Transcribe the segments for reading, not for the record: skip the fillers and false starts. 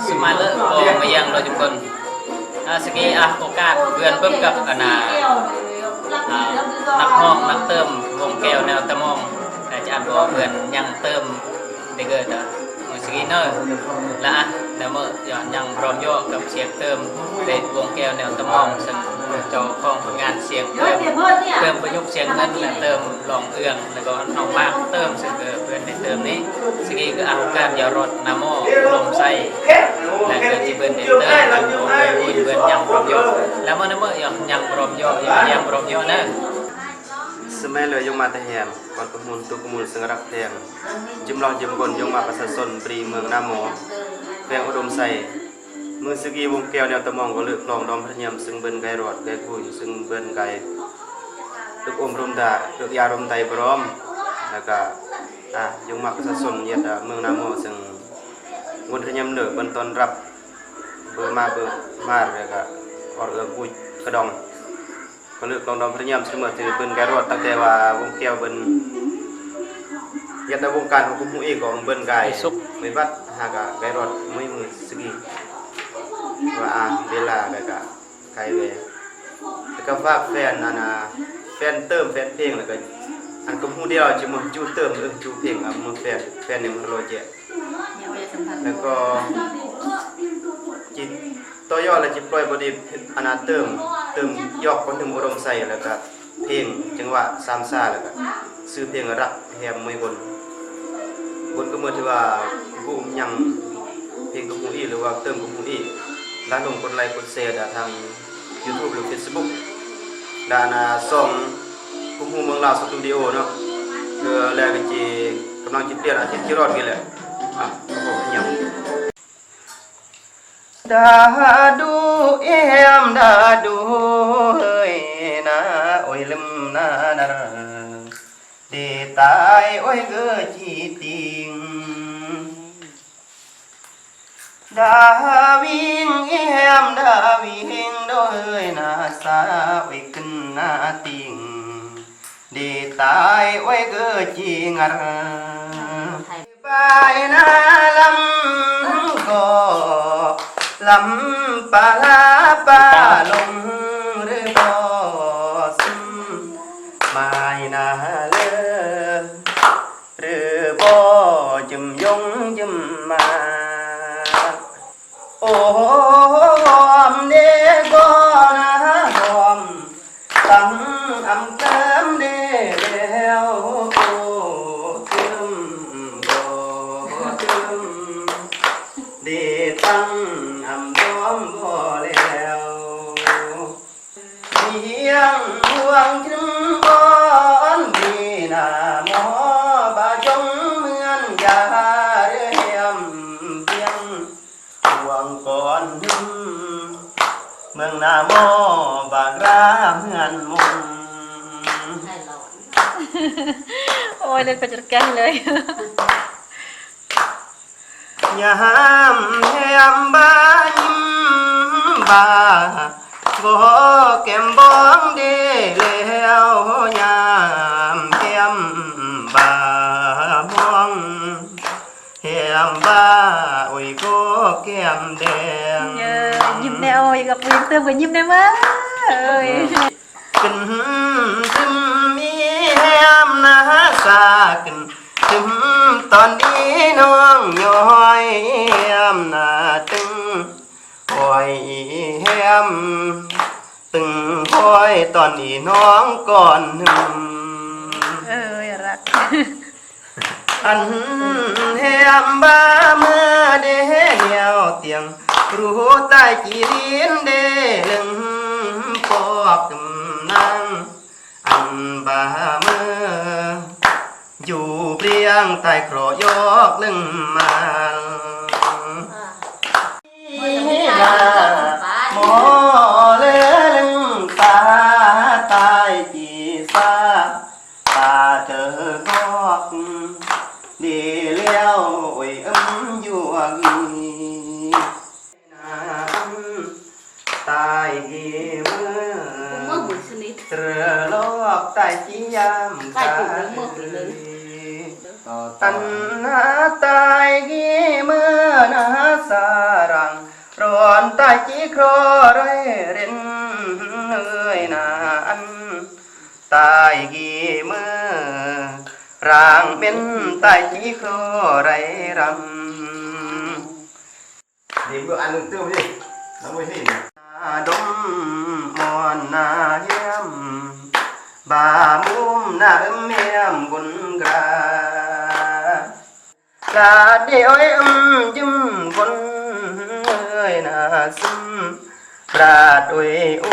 สมาเลอร์โอมายังเราทุกคนสกีโอกาสเพื่อนเพิ่มกับนักห้องนักเติมวงแก้วแนวตะมองอาจารย์บอกเพื่อนยังเติมได้เกิดมือสกีเนอร์และแล้วเมื่อยังพร้อมโยกกับเสียงเติมในวงแก้วแนวตะมองซึ่งเจ้าของผลงานเสียงเติมประยุกต์เสียงนั้นและเติมลองเอื้องแล้วก็น้องมากเติมซึ่งเพื่อนในเติมนี้สกีก็โอกาสยารถนาโมลมไส้และเกิดที่เพื่อนในเติมเพื่อนยังพร้อมโยกแล้วเมื่อนั้นเมื่อยังพร้อมโยกยังพร้อมโยกนะสมัยเลยยงมาแต่แหมก่อนกมูลตัวกมูลสังรักแทงจิมลองจิมบนยงมาประสาสนปรีเมืองนาโมแพงอุดมใส่มือสกีวงแก้วแนวตะมองก็เลือกลองดอมพระยมซึ่งเบิ้นไก่รอดไก่คุยซึ่งเบิ้นไก่ลูกอมรมดาลูกยารมไตพร้อมแล้วก็ยงมาประสาสนเยียดเมืองนาโมซึ่งวนพระยมเหนือบนตอนรับเบอร์มาแล้วก็ออกเอื้อคุยกระดองก็เลือกลองดอมพระยมเสมอถือเบิ้นไก่รอดตั้งแต่ว่าวงแก้วเบิ้นยัดในวงการของกุมูอีของเบิ้นไก่ไม่วัดหากไก่รอดไม่มือสกีว่าเวลาแบบใครเลยแล้วก็ฝากแฟนแฟนเติมแฟนเพลงแล้วก็อันก็มูเดียวจะมาจูเติมจูเพลงมือแฟนเนี่ยมันโรเจแล้วก็จิตต่อยอดแล้วจิตปล่อยบดีเติมยอกคนถึงอารมณ์ใส่แล้วก็เพลงจังหวะสามซาแล้วก็ซื้อเพลงรักแฮมไม่บนก็เมื่อที่ว่ากูยังเพลงกุมูอีหรือว่าเติมกุมูอีด้านลงกดไลค์กดแชร์ทาง YouTube หรือ Facebook ด้านส่งกุมูเมืองลาวสตูดิโอเนาะคือแล้วก็จีกำลังจิตเปลี่ยนอาทิตย์ที่รอดกันแหละก็บอกยังดาดูเอ็มดาดูเฮ้ยนะโอ้ยลืมนะดีตายโอ้ยเกอจีติงดาวิ่งเอ็มดาวิ่งโดยนาสาวไอ้ขึ้นนาติงดีตายโอ้ยเกอจีงารไปนาลำก็ลำปลาปลาลงหรือบ่ซึมไม่นาเลือหรือบ่จึมยงจึมมาโอ้มเด็กบ่นะบ่มตั้งอำเติมเด้แล้วโอ้จึมบ่จึมเดตั้งอำบ่บ่แล้วเพียงห่วงถึงบ่อนดีนาหมอบาจงเหมือนยาเรียมเพียงห่วงก่อนเมืองนาโมบากราเหมือนมุงโอ้ยเล่นไปจัดการเลยยามแหมบ้ายิ้มบ้าบ่แก้มบ้องเด้แล้วยามแก้มบ้ามองแก้มบ้าโอ้ยก็แก้มแดงยิ้มแนวกับยิ้มเติมกับยิ้มได้มั้ยขึ้นซึมมีแหมนาสาขึ้นซึมตอนนี้น้องย้อยแหมนาตึงโอ้ยแหมตึงคอยตอนนี้น้องก่อนรักอันแหมบ้าเมื่อเดียวเตียงรู้ใต้จีรินเดลึงปอกนางอันบ้าเมื่ออยู่เปลี่ยงใต้ครอยอกลึงมาหมอเลือลึงตาตายจีซาตาเธอกอกดีเลี้ยวโอ้ยอยู่กีตายกีเมื่อเตรลอกตายจียามตายตันนาตายกีเมื่อนาสา ร่างเป็นใต้จีโคไรรำ đi bữa ăn lương tiêu đi nó mới hình ดมมอนนาเฮียมบามุมนาเมียมกุนกรากาเดียวยิ้มคนเอ้ยนาซึมปราดด้วยโอ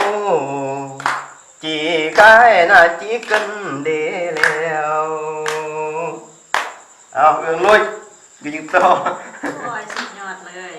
จีกายนาจีกันเดแล้วเอาเรื่องลุยไปยิงต่อ โอ้ยสุดยอดเลย